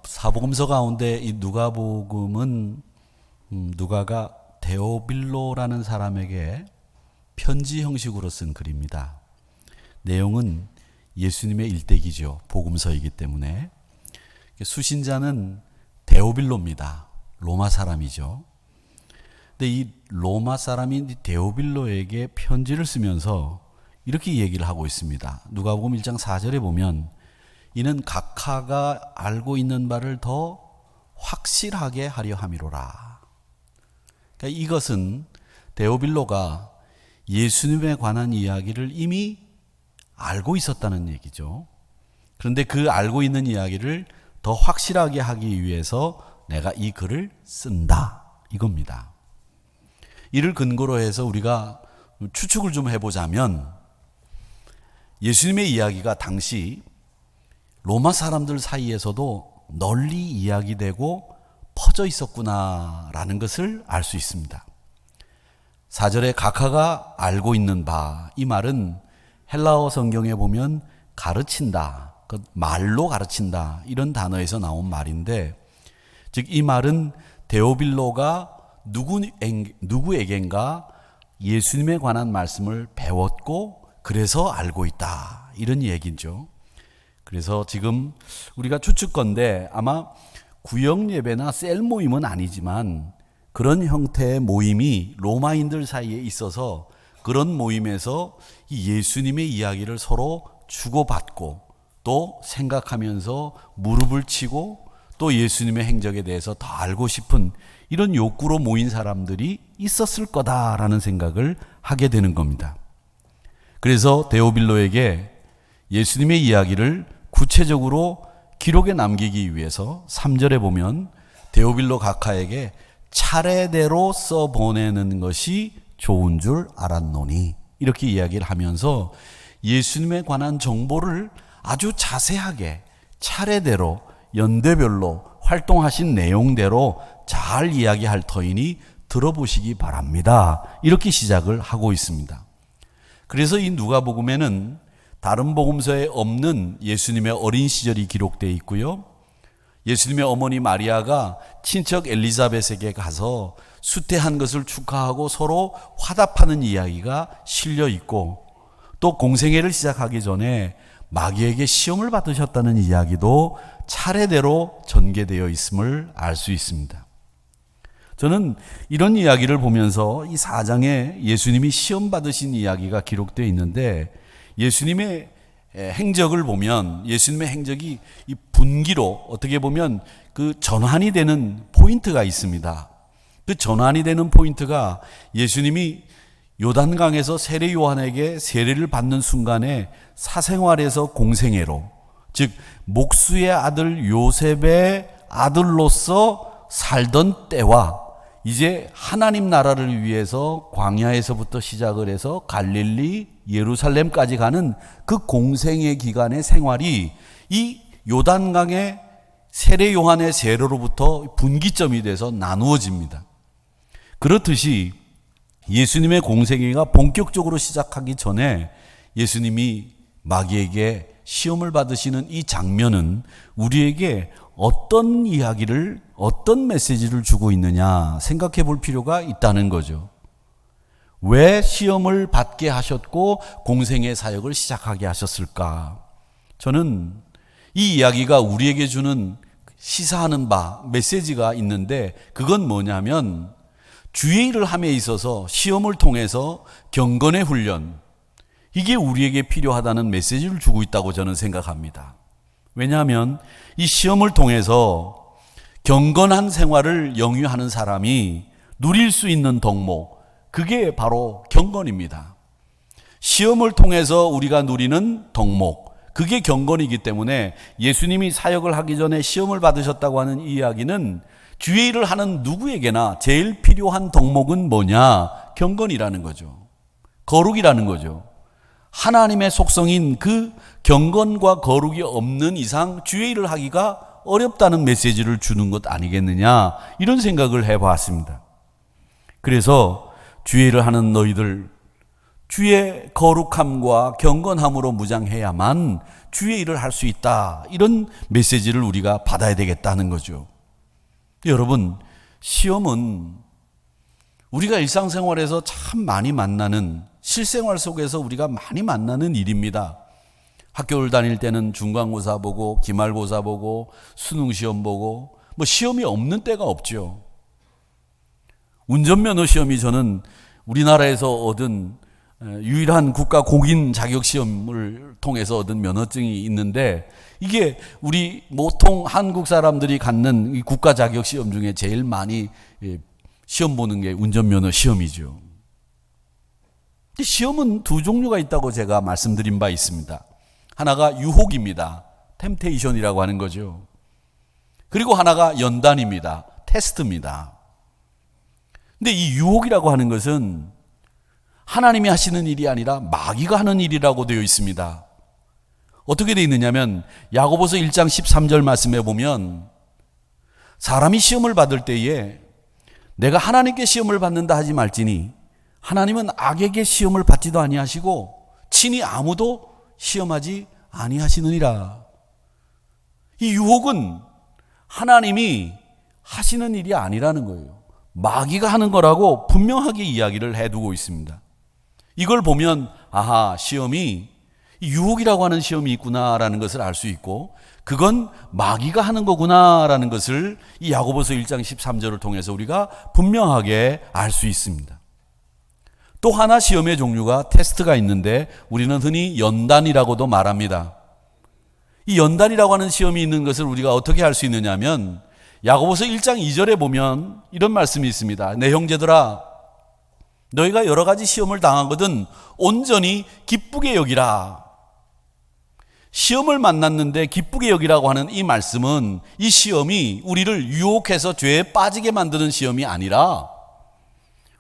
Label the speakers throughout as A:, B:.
A: 사복음서 가운데 이 누가복음은 누가가 데오빌로라는 사람에게 편지 형식으로 쓴 글입니다. 내용은 예수님의 일대기죠. 복음서이기 때문에. 수신자는 데오빌로입니다. 로마 사람이죠. 근데 이 로마 사람인 데오빌로에게 편지를 쓰면서 이렇게 얘기를 하고 있습니다. 누가복음 1장 4절에 보면 이는 각하가 알고 있는 바를 더 확실하게 하려 함이로라. 그러니까 이것은 데오빌로가 예수님에 관한 이야기를 이미 알고 있었다는 얘기죠. 그런데 그 알고 있는 이야기를 더 확실하게 하기 위해서 내가 이 글을 쓴다. 이겁니다. 이를 근거로 해서 우리가 추측을 좀 해보자면 예수님의 이야기가 당시 로마 사람들 사이에서도 널리 이야기되고 퍼져 있었구나라는 것을 알 수 있습니다. 4절에 각하가 알고 있는 바, 이 말은 헬라어 성경에 보면 가르친다, 말로 가르친다 이런 단어에서 나온 말인데, 즉 이 말은 데오빌로가 누구에겐가 예수님에 관한 말씀을 배웠고 그래서 알고 있다 이런 얘기죠. 그래서 지금 우리가 추측건데 아마 구역 예배나 셀 모임은 아니지만 그런 형태의 모임이 로마인들 사이에 있어서 그런 모임에서 이 예수님의 이야기를 서로 주고받고 또 생각하면서 무릎을 치고 또 예수님의 행적에 대해서 더 알고 싶은 이런 욕구로 모인 사람들이 있었을 거다라는 생각을 하게 되는 겁니다. 그래서 데오빌로에게 예수님의 이야기를 구체적으로 기록에 남기기 위해서 3절에 보면 데오빌로 각하에게 차례대로 써보내는 것이 좋은 줄 알았노니 이렇게 이야기를 하면서 예수님에 관한 정보를 아주 자세하게 차례대로 연대별로 활동하신 내용대로 잘 이야기할 터이니 들어보시기 바랍니다. 이렇게 시작을 하고 있습니다. 그래서 이 누가복음에는 다른 복음서에 없는 예수님의 어린 시절이 기록되어 있고요. 예수님의 어머니 마리아가 친척 엘리자벳에게 가서 수태한 것을 축하하고 서로 화답하는 이야기가 실려 있고, 또 공생애를 시작하기 전에 마귀에게 시험을 받으셨다는 이야기도 차례대로 전개되어 있음을 알 수 있습니다. 저는 이런 이야기를 보면서 이 4장에 예수님이 시험 받으신 이야기가 기록되어 있는데, 예수님의 행적을 보면 예수님의 행적이 이 분기로 어떻게 보면 그 전환이 되는 포인트가 있습니다. 그 전환이 되는 포인트가 예수님이 요단강에서 세례 요한에게 세례를 받는 순간에 사생활에서 공생애로, 즉 목수의 아들 요셉의 아들로서 살던 때와 이제 하나님 나라를 위해서 광야에서부터 시작을 해서 갈릴리, 예루살렘까지 가는 그 공생의 기간의 생활이 이 요단강의 세례 요한의 세례로부터 분기점이 돼서 나누어집니다. 그렇듯이 예수님의 공생애가 본격적으로 시작하기 전에 예수님이 마귀에게 시험을 받으시는 이 장면은 우리에게 어떤 이야기를, 어떤 메시지를 주고 있느냐 생각해 볼 필요가 있다는 거죠. 왜 시험을 받게 하셨고 공생의 사역을 시작하게 하셨을까? 저는 이 이야기가 우리에게 주는 시사하는 바, 메시지가 있는데, 그건 뭐냐면 주의 일을 함에 있어서 시험을 통해서 경건의 훈련, 이게 우리에게 필요하다는 메시지를 주고 있다고 저는 생각합니다. 왜냐하면 이 시험을 통해서 경건한 생활을 영위하는 사람이 누릴 수 있는 덕목, 그게 바로 경건입니다. 시험을 통해서 우리가 누리는 덕목, 그게 경건이기 때문에 예수님이 사역을 하기 전에 시험을 받으셨다고 하는 이 이야기는 주의 일을 하는 누구에게나 제일 필요한 덕목은 뭐냐? 경건이라는 거죠. 거룩이라는 거죠. 하나님의 속성인 그 경건과 거룩이 없는 이상 주의 일을 하기가 어렵다는 메시지를 주는 것 아니겠느냐, 이런 생각을 해봤습니다. 그래서 주의 일을 하는 너희들, 주의 거룩함과 경건함으로 무장해야만 주의 일을 할 수 있다. 이런 메시지를 우리가 받아야 되겠다는 거죠. 여러분, 시험은 우리가 일상생활에서 참 많이 만나는, 실생활 속에서 우리가 많이 만나는 일입니다. 학교를 다닐 때는 중간고사 보고 기말고사 보고 수능시험 보고 시험이 없는 때가 없죠. 운전면허 시험이 저는 우리나라에서 얻은 유일한 국가 공인 자격 시험을 통해서 얻은 면허증이 있는데, 이게 우리 모통 한국 사람들이 갖는 이 국가 자격 시험 중에 제일 많이 시험 보는 게 운전면허 시험이죠. 시험은 두 종류가 있다고 제가 말씀드린 바 있습니다. 하나가 유혹입니다. 템테이션이라고 하는 거죠. 그리고 하나가 연단입니다. 테스트입니다. 근데 이 유혹이라고 하는 것은 하나님이 하시는 일이 아니라 마귀가 하는 일이라고 되어 있습니다. 어떻게 되어 있느냐면 야고보서 1장 13절 말씀에 보면, 사람이 시험을 받을 때에 내가 하나님께 시험을 받는다 하지 말지니 하나님은 악에게 시험을 받지도 아니하시고 친히 아무도 시험하지 아니하시느니라. 이 유혹은 하나님이 하시는 일이 아니라는 거예요. 마귀가 하는 거라고 분명하게 이야기를 해두고 있습니다. 이걸 보면 아하, 시험이 유혹이라고 하는 시험이 있구나라는 것을 알 수 있고, 그건 마귀가 하는 거구나라는 것을 이 야고보서 1장 13절을 통해서 우리가 분명하게 알 수 있습니다. 또 하나 시험의 종류가 테스트가 있는데 우리는 흔히 연단이라고도 말합니다. 이 연단이라고 하는 시험이 있는 것을 우리가 어떻게 알 수 있느냐 하면, 야고보서 1장 2절에 보면 이런 말씀이 있습니다. 내 형제들아, 너희가 여러 가지 시험을 당하거든 온전히 기쁘게 여기라. 시험을 만났는데 기쁘게 여기라고 하는 이 말씀은, 이 시험이 우리를 유혹해서 죄에 빠지게 만드는 시험이 아니라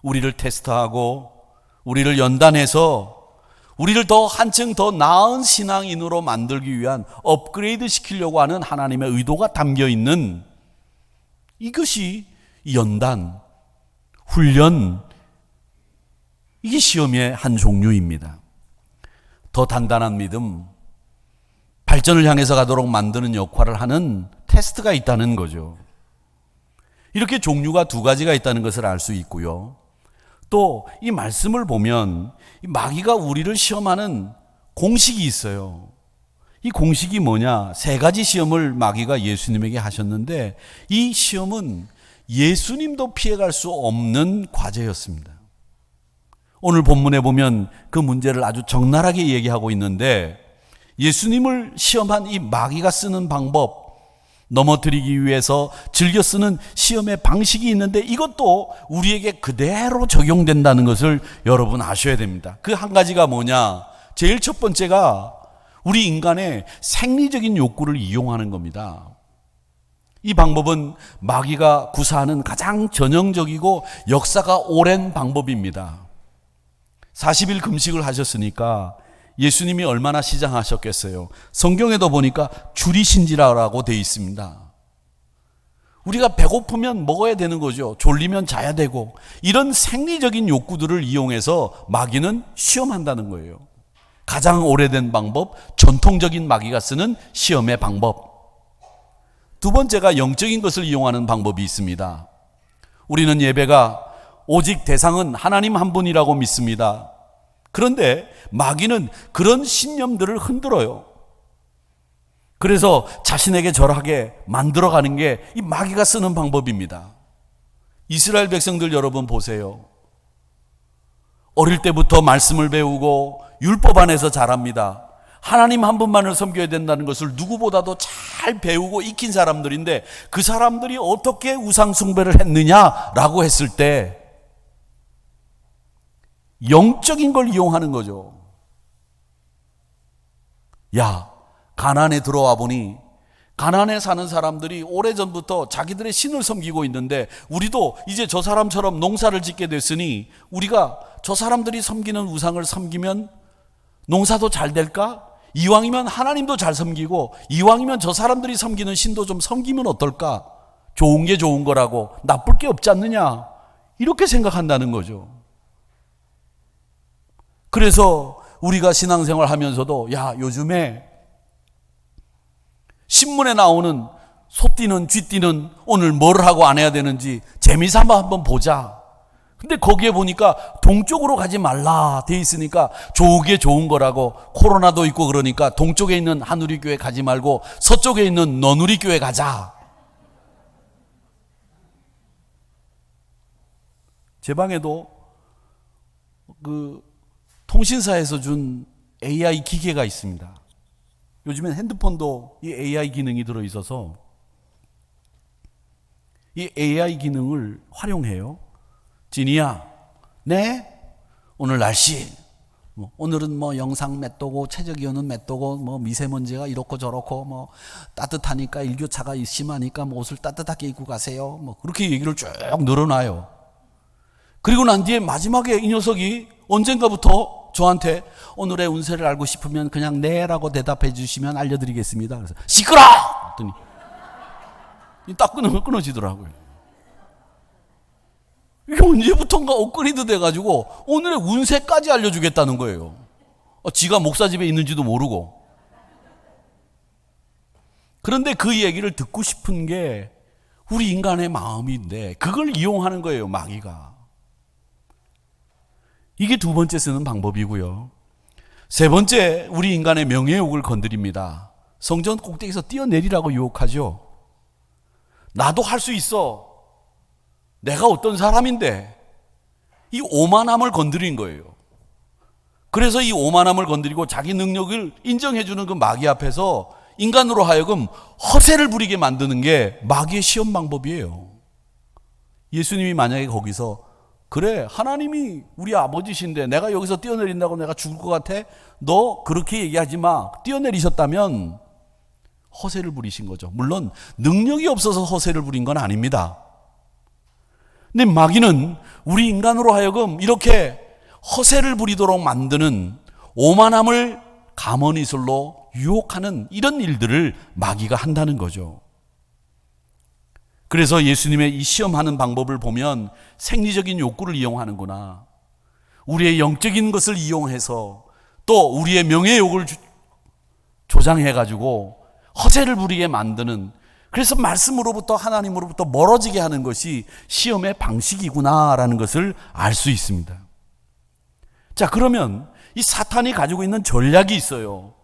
A: 우리를 테스트하고 우리를 연단해서 우리를 더 한층 더 나은 신앙인으로 만들기 위한 업그레이드 시키려고 하는 하나님의 의도가 담겨 있는, 이것이 연단, 훈련, 이게 시험의 한 종류입니다. 더 단단한 믿음, 발전을 향해서 가도록 만드는 역할을 하는 테스트가 있다는 거죠. 이렇게 종류가 두 가지가 있다는 것을 알 수 있고요. 또 이 말씀을 보면 이 마귀가 우리를 시험하는 공식이 있어요. 이 공식이 뭐냐? 세 가지 시험을 마귀가 예수님에게 하셨는데, 이 시험은 예수님도 피해갈 수 없는 과제였습니다. 오늘 본문에 보면 그 문제를 아주 적나라하게 얘기하고 있는데, 예수님을 시험한 이 마귀가 쓰는 방법, 넘어뜨리기 위해서 즐겨 쓰는 시험의 방식이 있는데, 이것도 우리에게 그대로 적용된다는 것을 여러분 아셔야 됩니다. 그 한 가지가 뭐냐? 제일 첫 번째가 우리 인간의 생리적인 욕구를 이용하는 겁니다. 이 방법은 마귀가 구사하는 가장 전형적이고 역사가 오랜 방법입니다. 40일 금식을 하셨으니까 예수님이 얼마나 시장하셨겠어요. 성경에도 보니까 줄이신지라고 되어 있습니다. 우리가 배고프면 먹어야 되는 거죠. 졸리면 자야 되고, 이런 생리적인 욕구들을 이용해서 마귀는 시험한다는 거예요. 가장 오래된 방법, 전통적인 마귀가 쓰는 시험의 방법. 두 번째가 영적인 것을 이용하는 방법이 있습니다. 우리는 예배가 오직 대상은 하나님 한 분이라고 믿습니다. 그런데 마귀는 그런 신념들을 흔들어요. 그래서 자신에게 절하게 만들어가는 게 이 마귀가 쓰는 방법입니다. 이스라엘 백성들 여러분 보세요. 어릴 때부터 말씀을 배우고 율법 안에서 자랍니다. 하나님 한 분만을 섬겨야 된다는 것을 누구보다도 잘 배우고 익힌 사람들인데, 그 사람들이 어떻게 우상 숭배를 했느냐라고 했을 때 영적인 걸 이용하는 거죠. 야, 가나안에 들어와 보니 가나안에 사는 사람들이 오래전부터 자기들의 신을 섬기고 있는데, 우리도 이제 저 사람처럼 농사를 짓게 됐으니 우리가 저 사람들이 섬기는 우상을 섬기면 농사도 잘 될까? 이왕이면 하나님도 잘 섬기고, 이왕이면 저 사람들이 섬기는 신도 좀 섬기면 어떨까? 좋은 게 좋은 거라고, 나쁠 게 없지 않느냐? 이렇게 생각한다는 거죠. 그래서 우리가 신앙생활 하면서도 야, 요즘에 신문에 나오는 소띠는 쥐띠는 오늘 뭘 하고 안 해야 되는지 재미삼아 한번 보자. 근데 거기에 보니까 동쪽으로 가지 말라 돼 있으니까 좋게 좋은 거라고, 코로나도 있고 그러니까 동쪽에 있는 한우리교회 가지 말고 서쪽에 있는 너누리교회 가자. 제 방에도 그 통신사에서 준 AI 기계가 있습니다. 요즘엔 핸드폰도 이 AI 기능이 들어있어서 이 AI 기능을 활용해요. 진이야, 네? 오늘 날씨, 오늘은 뭐 영상 몇 도고 최저기온은 몇 도고 뭐 미세먼지가 이렇고 저렇고 뭐 따뜻하니까 일교차가 심하니까 뭐 옷을 따뜻하게 입고 가세요. 뭐 그렇게 얘기를 쭉 늘어놔요. 그리고 난 뒤에 마지막에 이 녀석이 언젠가부터 저한테 오늘의 운세를 알고 싶으면 그냥 네라고 대답해 주시면 알려드리겠습니다. 그래서 시끄러! 했더니 딱 끊어지더라고요. 이게 언제부턴가 업그레이드 돼가지고 오늘의 운세까지 알려주겠다는 거예요. 지가 목사 집에 있는지도 모르고. 그런데 그 얘기를 듣고 싶은 게 우리 인간의 마음인데 그걸 이용하는 거예요, 마귀가. 이게 두 번째 쓰는 방법이고요. 세 번째, 우리 인간의 명예욕을 건드립니다. 성전 꼭대기에서 뛰어내리라고 유혹하죠. 나도 할 수 있어. 내가 어떤 사람인데. 이 오만함을 건드린 거예요. 그래서 이 오만함을 건드리고 자기 능력을 인정해주는 그 마귀 앞에서 인간으로 하여금 허세를 부리게 만드는 게 마귀의 시험 방법이에요. 예수님이 만약에 거기서 그래, 하나님이 우리 아버지신데 내가 여기서 뛰어내린다고 내가 죽을 것 같아? 너 그렇게 얘기하지 마. 뛰어내리셨다면 허세를 부리신 거죠. 물론 능력이 없어서 허세를 부린 건 아닙니다. 근데 마귀는 우리 인간으로 하여금 이렇게 허세를 부리도록 만드는 오만함을 가머니술로 유혹하는 이런 일들을 마귀가 한다는 거죠. 그래서 예수님의 이 시험하는 방법을 보면 생리적인 욕구를 이용하는구나. 우리의 영적인 것을 이용해서 또 우리의 명예욕을 조장해가지고 허세를 부리게 만드는, 그래서 말씀으로부터 하나님으로부터 멀어지게 하는 것이 시험의 방식이구나라는 것을 알 수 있습니다. 자, 그러면 이 사탄이 가지고 있는 전략이 있어요.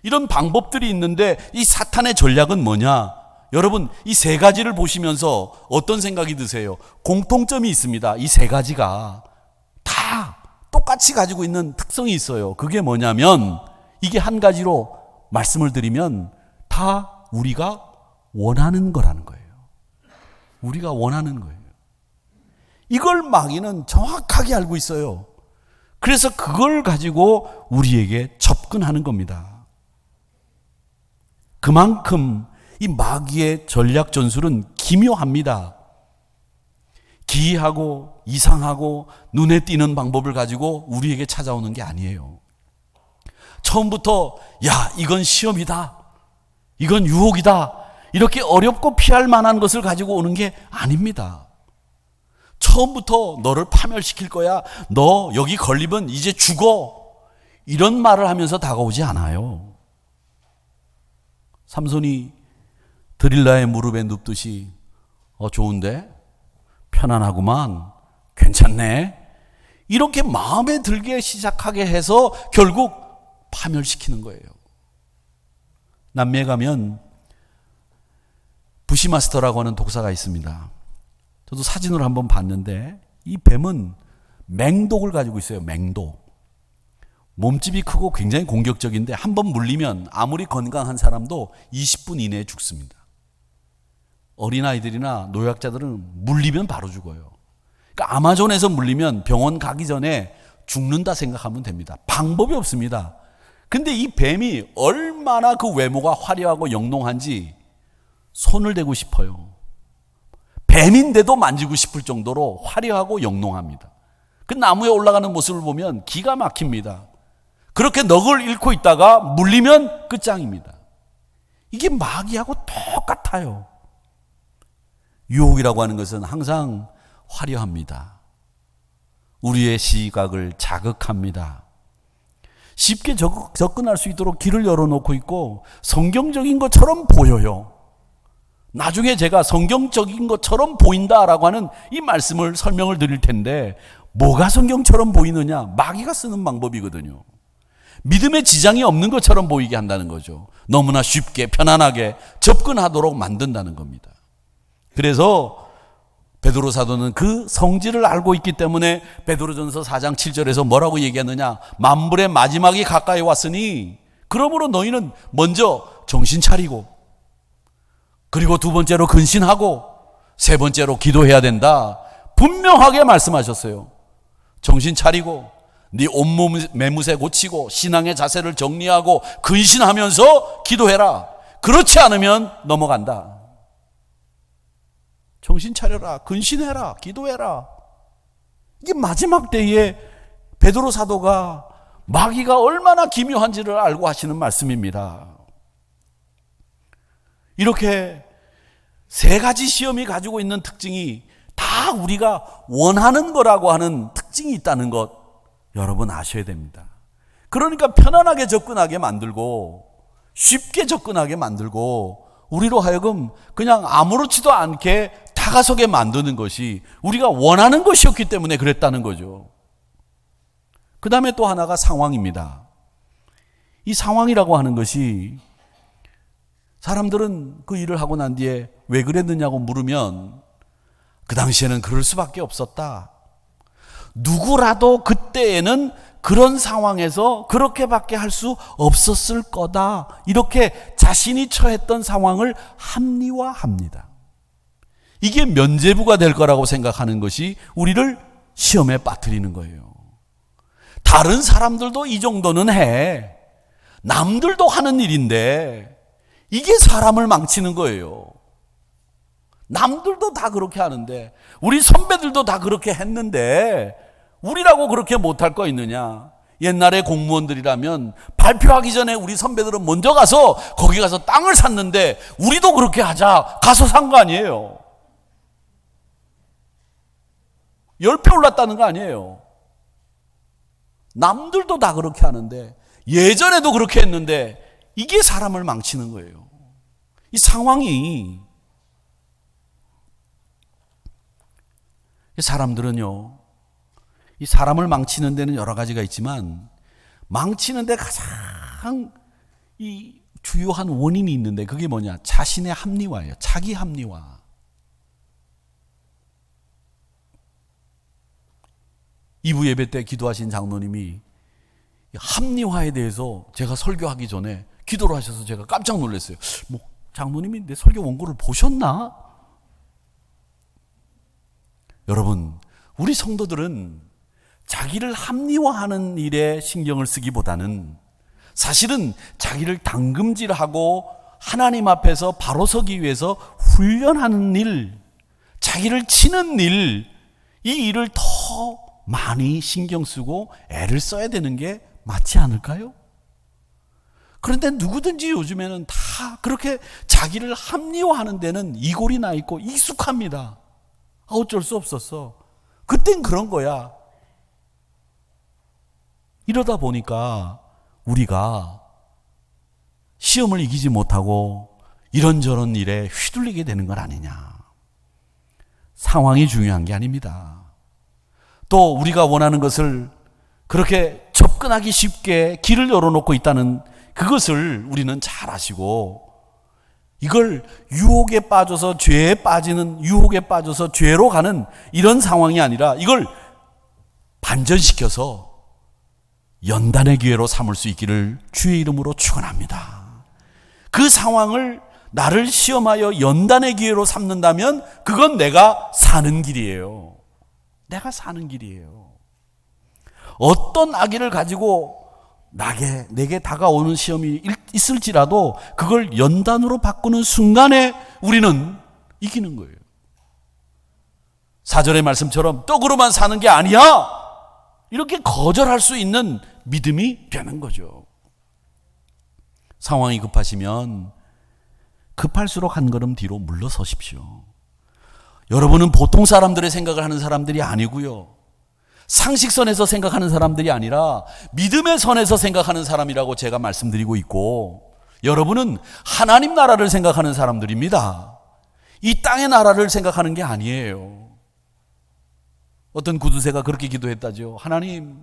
A: 이런 방법들이 있는데 이 사탄의 전략은 뭐냐? 여러분, 이 세 가지를 보시면서 어떤 생각이 드세요? 공통점이 있습니다. 이 세 가지가 다 똑같이 가지고 있는 특성이 있어요. 그게 뭐냐면 이게 한 가지로 말씀을 드리면 다 우리가 원하는 거라는 거예요. 우리가 원하는 거예요. 이걸 마귀는 정확하게 알고 있어요. 그래서 그걸 가지고 우리에게 접근하는 겁니다. 그만큼 이 마귀의 전략 전술은 기묘합니다. 기이하고 이상하고 눈에 띄는 방법을 가지고 우리에게 찾아오는 게 아니에요. 처음부터 야, 이건 시험이다, 이건 유혹이다, 이렇게 어렵고 피할 만한 것을 가지고 오는 게 아닙니다. 처음부터 너를 파멸시킬 거야, 너 여기 걸리면 이제 죽어, 이런 말을 하면서 다가오지 않아요. 삼손이 드릴라의 무릎에 눕듯이 좋은데? 편안하구만, 괜찮네, 이렇게 마음에 들게 시작하게 해서 결국 파멸시키는 거예요. 남미에 가면 부시마스터라고 하는 독사가 있습니다. 저도 사진으로 한번 봤는데 이 뱀은 맹독을 가지고 있어요. 맹독. 몸집이 크고 굉장히 공격적인데 한번 물리면 아무리 건강한 사람도 20분 이내에 죽습니다. 어린아이들이나 노약자들은 물리면 바로 죽어요. 그러니까 아마존에서 물리면 병원 가기 전에 죽는다 생각하면 됩니다. 방법이 없습니다. 근데 이 뱀이 얼마나 그 외모가 화려하고 영롱한지 손을 대고 싶어요. 뱀인데도 만지고 싶을 정도로 화려하고 영롱합니다. 그 나무에 올라가는 모습을 보면 기가 막힙니다. 그렇게 넋을 잃고 있다가 물리면 끝장입니다. 이게 마귀하고 똑같아요. 유혹이라고 하는 것은 항상 화려합니다. 우리의 시각을 자극합니다. 쉽게 접근할 수 있도록 길을 열어놓고 있고 성경적인 것처럼 보여요. 나중에 제가 성경적인 것처럼 보인다라고 하는 이 말씀을 설명을 드릴 텐데, 뭐가 성경처럼 보이느냐? 마귀가 쓰는 방법이거든요. 믿음에 지장이 없는 것처럼 보이게 한다는 거죠. 너무나 쉽게 편안하게 접근하도록 만든다는 겁니다. 그래서 베드로 사도는 그 성질을 알고 있기 때문에 베드로전서 4장 7절에서 뭐라고 얘기하느냐? 만불의 마지막이 가까이 왔으니 그러므로 너희는 먼저 정신 차리고, 그리고 두 번째로 근신하고, 세 번째로 기도해야 된다. 분명하게 말씀하셨어요. 정신 차리고 네 온몸 매무새 고치고 신앙의 자세를 정리하고 근신하면서 기도해라. 그렇지 않으면 넘어간다. 정신 차려라. 근신해라. 기도해라. 이게 마지막 때에 베드로 사도가 마귀가 얼마나 기묘한지를 알고 하시는 말씀입니다. 이렇게 세 가지 시험이 가지고 있는 특징이 다 우리가 원하는 거라고 하는 특징이 있다는 것 여러분 아셔야 됩니다. 그러니까 편안하게 접근하게 만들고 쉽게 접근하게 만들고 우리로 하여금 그냥 아무렇지도 않게 다가서게 만드는 것이 우리가 원하는 것이었기 때문에 그랬다는 거죠. 그 다음에 또 하나가 상황입니다. 이 상황이라고 하는 것이 사람들은 그 일을 하고 난 뒤에 왜 그랬느냐고 물으면 그 당시에는 그럴 수밖에 없었다. 누구라도 그때에는 그런 상황에서 그렇게밖에 할 수 없었을 거다. 이렇게 자신이 처했던 상황을 합리화합니다. 이게 면죄부가 될 거라고 생각하는 것이 우리를 시험에 빠뜨리는 거예요. 다른 사람들도 이 정도는 해. 남들도 하는 일인데 이게 사람을 망치는 거예요. 남들도 다 그렇게 하는데, 우리 선배들도 다 그렇게 했는데 우리라고 그렇게 못할 거 있느냐. 옛날에 공무원들이라면 발표하기 전에 우리 선배들은 먼저 가서 거기 가서 땅을 샀는데 우리도 그렇게 하자 가서 산 거 아니에요. 10배 올랐다는 거 아니에요. 남들도 다 그렇게 하는데 예전에도 그렇게 했는데 이게 사람을 망치는 거예요. 이 상황이, 사람들은요, 이 사람을 망치는 데는 여러 가지가 있지만 망치는 데 가장 이 주요한 원인이 있는데 그게 뭐냐? 자신의 합리화예요. 자기 합리화. 이부 예배 때 기도하신 장로님이 합리화에 대해서 제가 설교하기 전에 기도를 하셔서 제가 깜짝 놀랐어요. 뭐 장로님이 내 설교 원고를 보셨나? 여러분, 우리 성도들은 자기를 합리화하는 일에 신경을 쓰기보다는 사실은 자기를 당금질하고 하나님 앞에서 바로 서기 위해서 훈련하는 일, 자기를 치는 일, 이 일을 더 많이 신경 쓰고 애를 써야 되는 게 맞지 않을까요? 그런데 누구든지 요즘에는 다 그렇게 자기를 합리화하는 데는 이골이 나 있고 익숙합니다. 어쩔 수 없었어. 그땐 그런 거야. 이러다 보니까 우리가 시험을 이기지 못하고 이런저런 일에 휘둘리게 되는 건 아니냐. 상황이 중요한 게 아닙니다. 또 우리가 원하는 것을 그렇게 접근하기 쉽게 길을 열어놓고 있다는 그것을 우리는 잘 아시고, 이걸 유혹에 빠져서 죄에 빠지는, 유혹에 빠져서 죄로 가는 이런 상황이 아니라 이걸 반전시켜서 연단의 기회로 삼을 수 있기를 주의 이름으로 축원합니다. 그 상황을 나를 시험하여 연단의 기회로 삼는다면 그건 내가 사는 길이에요. 내가 사는 길이에요. 어떤 악의를 가지고 내게 다가오는 시험이 있을지라도 그걸 연단으로 바꾸는 순간에 우리는 이기는 거예요. 4절의 말씀처럼 떡으로만 사는 게 아니야, 이렇게 거절할 수 있는 믿음이 되는 거죠. 상황이 급하시면 급할수록 한 걸음 뒤로 물러서십시오. 여러분은 보통 사람들의 생각을 하는 사람들이 아니고요. 상식선에서 생각하는 사람들이 아니라 믿음의 선에서 생각하는 사람이라고 제가 말씀드리고 있고, 여러분은 하나님 나라를 생각하는 사람들입니다. 이 땅의 나라를 생각하는 게 아니에요. 어떤 구두쇠가 그렇게 기도했다죠. 하나님,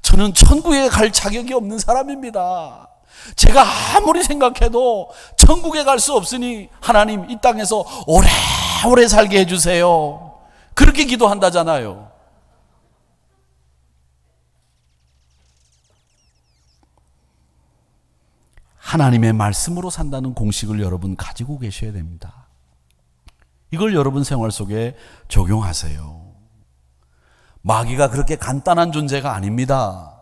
A: 저는 천국에 갈 자격이 없는 사람입니다. 제가 아무리 생각해도 천국에 갈 수 없으니 하나님, 이 땅에서 오래오래 살게 해주세요. 그렇게 기도한다잖아요. 하나님의 말씀으로 산다는 공식을 여러분 가지고 계셔야 됩니다. 이걸 여러분 생활 속에 적용하세요. 마귀가 그렇게 간단한 존재가 아닙니다.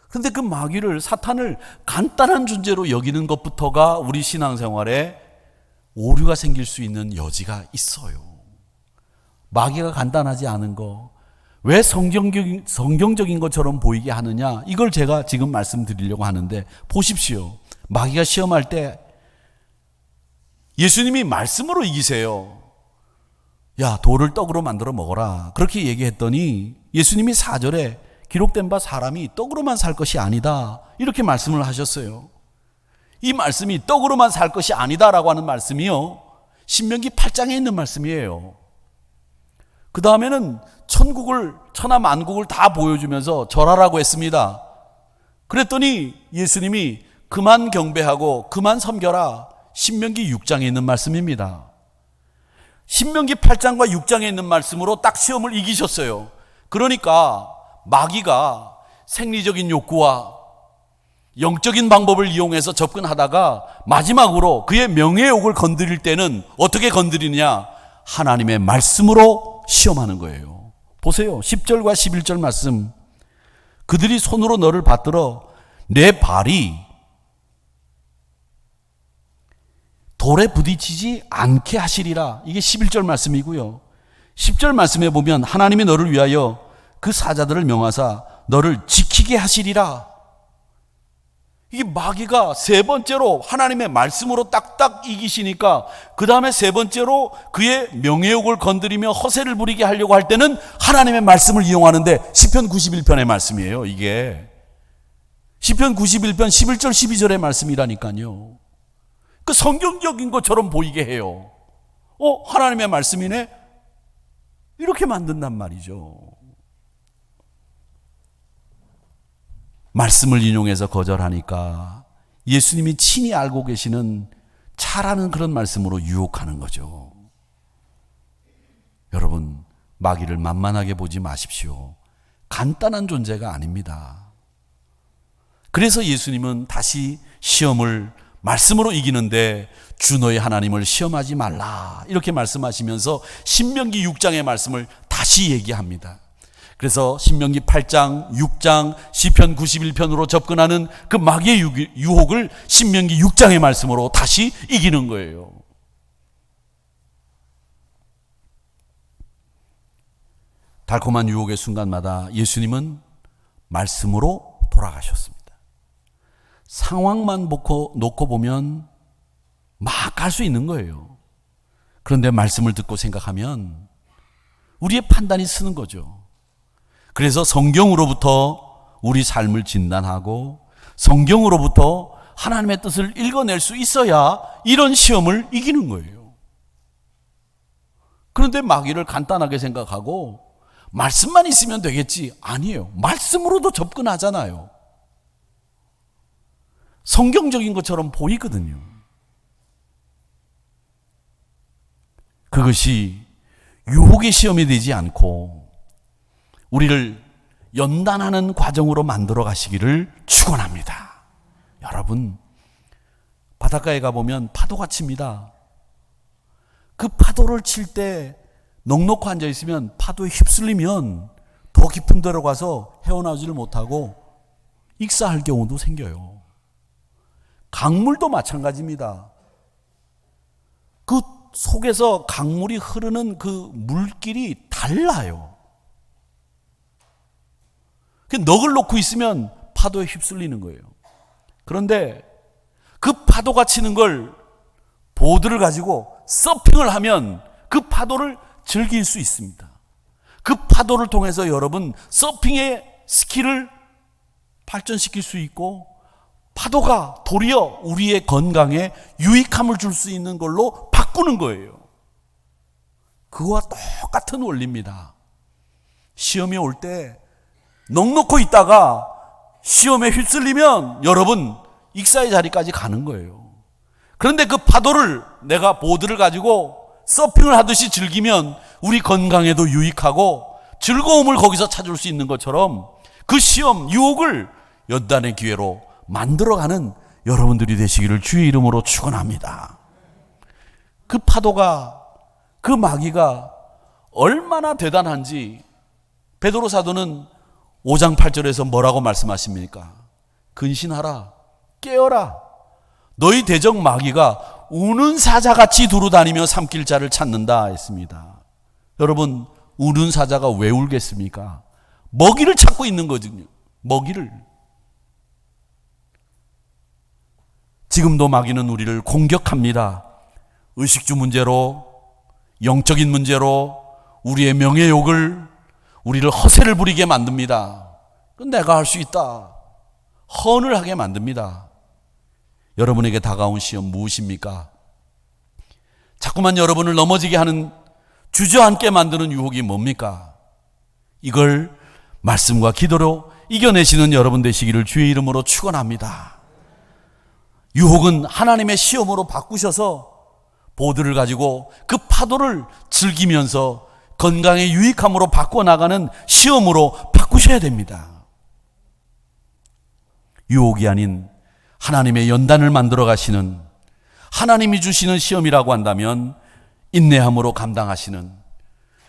A: 그런데 그 마귀를, 사탄을 간단한 존재로 여기는 것부터가 우리 신앙생활에 오류가 생길 수 있는 여지가 있어요. 마귀가 간단하지 않은 거, 왜 성경적인 것처럼 보이게 하느냐, 이걸 제가 지금 말씀드리려고 하는데, 보십시오. 마귀가 시험할 때 예수님이 말씀으로 이기세요. 야, 돌을 떡으로 만들어 먹어라, 그렇게 얘기했더니 예수님이 4절에 기록된 바 사람이 떡으로만 살 것이 아니다, 이렇게 말씀을 하셨어요. 이 말씀이 떡으로만 살 것이 아니다라고 하는 말씀이요, 신명기 8장에 있는 말씀이에요. 그 다음에는 천국을, 천하 만국을 다 보여주면서 절하라고 했습니다. 그랬더니 예수님이 그만 경배하고 그만 섬겨라, 신명기 6장에 있는 말씀입니다. 신명기 8장과 6장에 있는 말씀으로 딱 시험을 이기셨어요. 그러니까 마귀가 생리적인 욕구와 영적인 방법을 이용해서 접근하다가 마지막으로 그의 명예욕을 건드릴 때는 어떻게 건드리느냐, 하나님의 말씀으로 시험하는 거예요. 보세요. 10절과 11절 말씀. 그들이 손으로 너를 받들어 내 발이 돌에 부딪히지 않게 하시리라. 이게 11절 말씀이고요. 10절 말씀에 보면 하나님이 너를 위하여 그 사자들을 명하사 너를 지키게 하시리라. 이게 마귀가 세 번째로 하나님의 말씀으로 딱딱 이기시니까, 그 다음에 세 번째로 그의 명예욕을 건드리며 허세를 부리게 하려고 할 때는 하나님의 말씀을 이용하는데, 시편 91편의 말씀이에요. 이게 시편 91편 11절 12절의 말씀이라니까요. 그 성경적인 것처럼 보이게 해요. 하나님의 말씀이네, 이렇게 만든단 말이죠. 말씀을 인용해서 거절하니까 예수님이 친히 알고 계시는 잘하는 그런 말씀으로 유혹하는 거죠. 여러분, 마귀를 만만하게 보지 마십시오. 간단한 존재가 아닙니다. 그래서 예수님은 다시 시험을 말씀으로 이기는데 주 너의 하나님을 시험하지 말라, 이렇게 말씀하시면서 신명기 6장의 말씀을 다시 얘기합니다. 그래서 신명기 8장, 6장, 시편 91편으로 접근하는 그 마귀의 유혹을 신명기 6장의 말씀으로 다시 이기는 거예요. 달콤한 유혹의 순간마다 예수님은 말씀으로 돌아가셨습니다. 상황만 놓고 보면 막 갈 수 있는 거예요. 그런데 말씀을 듣고 생각하면 우리의 판단이 쓰는 거죠. 그래서 성경으로부터 우리 삶을 진단하고 성경으로부터 하나님의 뜻을 읽어낼 수 있어야 이런 시험을 이기는 거예요. 그런데 마귀를 간단하게 생각하고 말씀만 있으면 되겠지, 아니에요. 말씀으로도 접근하잖아요. 성경적인 것처럼 보이거든요. 그것이 유혹의 시험이 되지 않고 우리를 연단하는 과정으로 만들어 가시기를 축원합니다. 여러분, 바닷가에 가보면 파도가 칩니다. 그 파도를 칠 때 넋놓고 앉아있으면 파도에 휩쓸리면 더 깊은 데로 가서 헤어나오지를 못하고 익사할 경우도 생겨요. 강물도 마찬가지입니다. 그 속에서 강물이 흐르는 그 물길이 달라요. 넋을 놓고 있으면 파도에 휩쓸리는 거예요. 그런데 그 파도가 치는 걸 보드를 가지고 서핑을 하면 그 파도를 즐길 수 있습니다. 그 파도를 통해서 여러분 서핑의 스킬을 발전시킬 수 있고, 파도가 도리어 우리의 건강에 유익함을 줄 수 있는 걸로 바꾸는 거예요. 그와 똑같은 원리입니다. 시험이 올 때 넋놓고 있다가 시험에 휩쓸리면 여러분 익사의 자리까지 가는 거예요. 그런데 그 파도를 내가 보드를 가지고 서핑을 하듯이 즐기면 우리 건강에도 유익하고 즐거움을 거기서 찾을 수 있는 것처럼 그 시험, 유혹을 연단의 기회로 만들어가는 여러분들이 되시기를 주의 이름으로 축원합니다. 그 파도가, 그 마귀가 얼마나 대단한지 베드로 사도는 5장 8절에서 뭐라고 말씀하십니까? 근신하라, 깨어라. 너희 대적 마귀가 우는 사자같이 두루다니며 삼킬 자를 찾는다 했습니다. 여러분, 우는 사자가 왜 울겠습니까? 먹이를 찾고 있는 거거든요. 먹이를. 지금도 마귀는 우리를 공격합니다. 의식주 문제로, 영적인 문제로, 우리의 명예욕을, 우리를 허세를 부리게 만듭니다. 내가 할 수 있다, 헌을 하게 만듭니다. 여러분에게 다가온 시험 무엇입니까? 자꾸만 여러분을 넘어지게 하는, 주저앉게 만드는 유혹이 뭡니까? 이걸 말씀과 기도로 이겨내시는 여러분 되시기를 주의 이름으로 축원합니다. 유혹은 하나님의 시험으로 바꾸셔서 보드를 가지고 그 파도를 즐기면서 건강의 유익함으로 바꿔나가는 시험으로 바꾸셔야 됩니다. 유혹이 아닌 하나님의 연단을 만들어 가시는, 하나님이 주시는 시험이라고 한다면 인내함으로 감당하시는,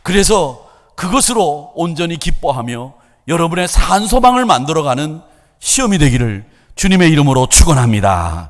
A: 그래서 그것으로 온전히 기뻐하며 여러분의 산소망을 만들어가는 시험이 되기를 주님의 이름으로 축원합니다.